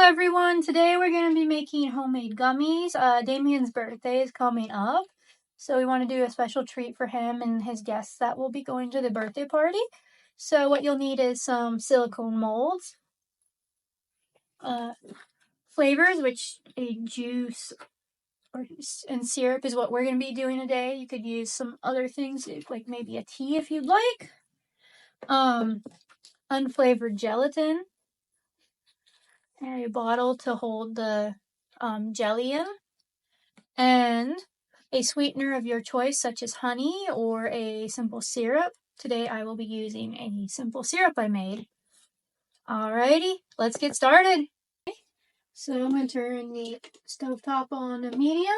everyone, today we're going to be making homemade gummies. Damien's birthday is coming up, so we want to do a special treat for him and his guests that will be going to the birthday party. So what you'll need is some silicone molds, flavors, which a juice and syrup is what we're going to be doing today. You could use some other things, like maybe a tea if you'd like. Unflavored gelatin, a bottle to hold the jelly in, and a sweetener of your choice, such as honey or a simple syrup. Today I will be using a simple syrup I made. Alrighty, let's get started. So I'm going to turn the stovetop on a medium.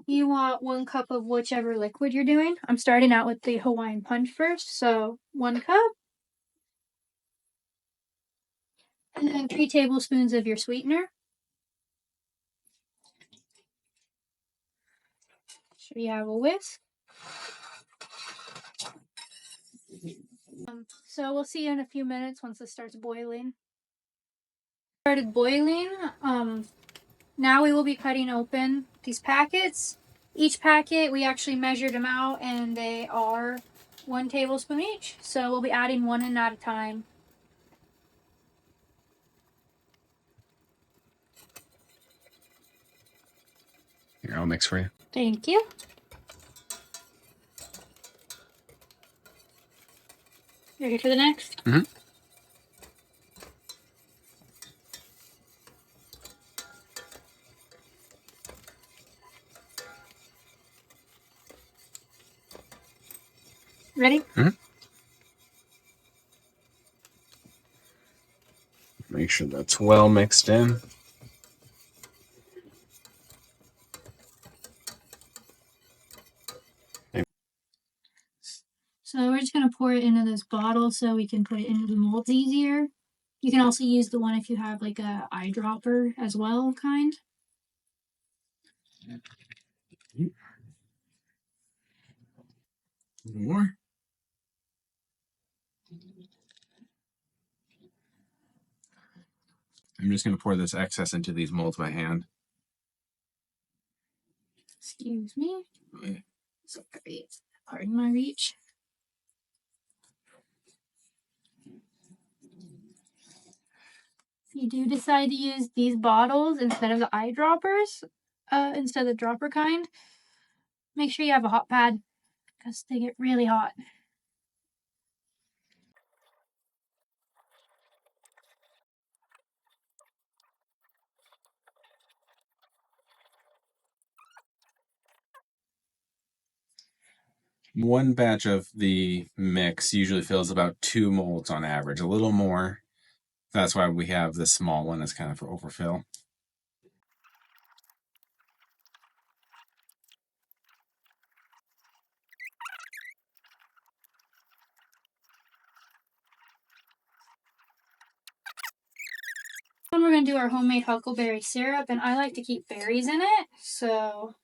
You want 1 cup of whichever liquid you're doing. I'm starting out with the Hawaiian Punch first, so 1 cup. And then 3 tablespoons of your sweetener. Sure you have a whisk. So we'll see you in a few minutes once this starts boiling. Started boiling. Now we will be cutting open these packets. Each packet, we actually measured them out, and they are 1 tablespoon each. So we'll be adding one in at a time. Here, I'll mix for you. Thank you. Ready for the next? Mm-hmm. Ready? Mm-hmm. Make sure that's well mixed in. So we're just going to pour it into this bottle so we can put it into the molds easier. You can also use the one if you have like a eyedropper as well, kind. More. I'm just going to pour this excess into these molds by hand. Excuse me. Okay. Sorry. Pardon my reach. If you do decide to use these bottles instead of the eyedroppers, instead of the dropper kind, make sure you have a hot pad because they get really hot. One batch of the mix usually fills about 2 molds on average, a little more. That's why we have the small one as kind of for overfill. We're going to do our homemade huckleberry syrup, and I like to keep berries in it, so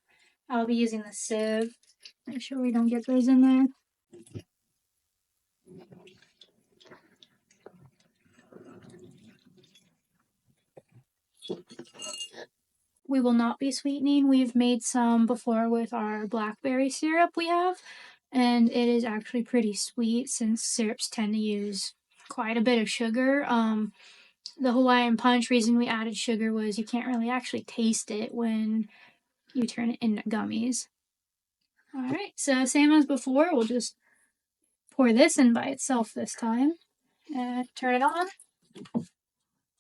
I'll be using the sieve. Make sure we don't get those in there. We will not be sweetening. We've made some before with our blackberry syrup we have, and it is actually pretty sweet since syrups tend to use quite a bit of sugar. The Hawaiian Punch, reason we added sugar was you can't really actually taste it when you turn it into gummies. Alright, so same as before, we'll just pour this in by itself this time. And turn it on,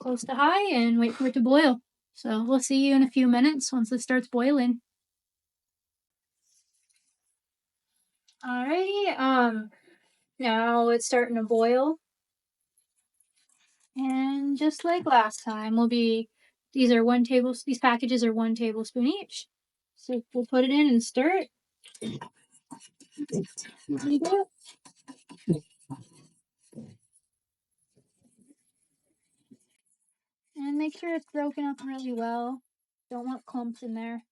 close to high, and wait for it to boil. So we'll see you in a few minutes once this starts boiling. Alrighty, now it's starting to boil. And just like last time, these packages are 1 tablespoon each. So we'll put it in and stir it. There you go. And make sure it's broken up really well. Don't want clumps in there.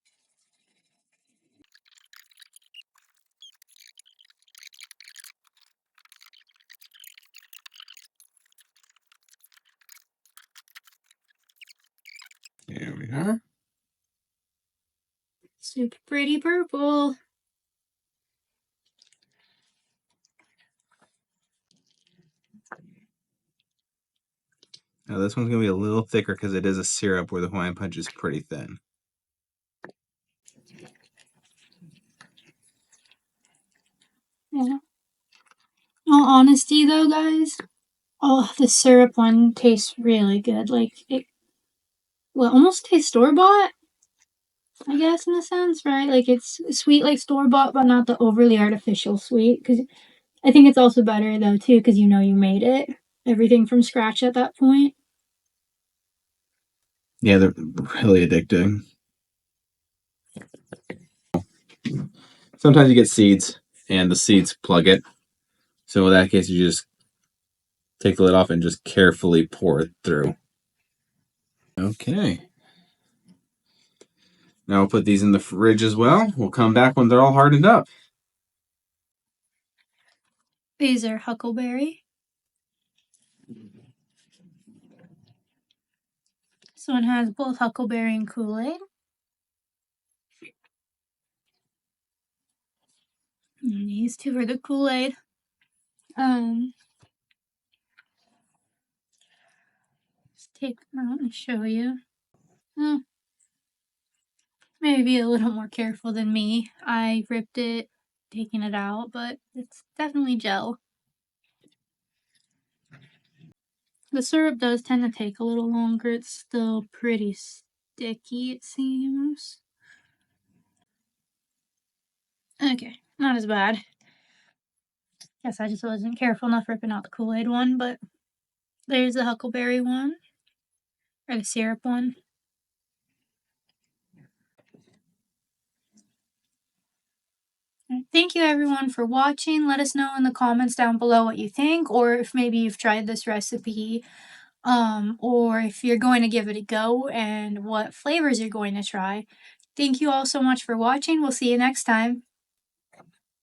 we are. Super pretty purple. Now this one's going to be a little thicker because it is a syrup where the Hawaiian Punch is pretty thin. Yeah. In all honesty though, guys, the syrup one tastes really good. Like, it almost tastes store-bought, I guess, in a sense, right? Like, it's sweet like store-bought, but not the overly artificial sweet. Because I think it's also better, though, too, because you know you made it. Everything from scratch at that point. Yeah, they're really addicting. Sometimes you get seeds, and the seeds plug it. So in that case, you just take the lid off and just carefully pour it through. Okay. Now we'll put these in the fridge as well. We'll come back when they're all hardened up. These are huckleberry. This one has both huckleberry and Kool-Aid. And these two are the Kool-Aid. Let's take them out and show you. Oh, maybe a little more careful than me. I ripped it, taking it out, but it's definitely gel. The syrup does tend to take a little longer. It's still pretty sticky, it seems. Okay, not as bad. Guess I just wasn't careful enough ripping out the Kool-Aid one, but there's the huckleberry one, or the syrup one. Thank you everyone for watching. Let us know in the comments down below what you think, or if maybe you've tried this recipe, or if you're going to give it a go and what flavors you're going to try. Thank you all so much for watching. We'll see you next time.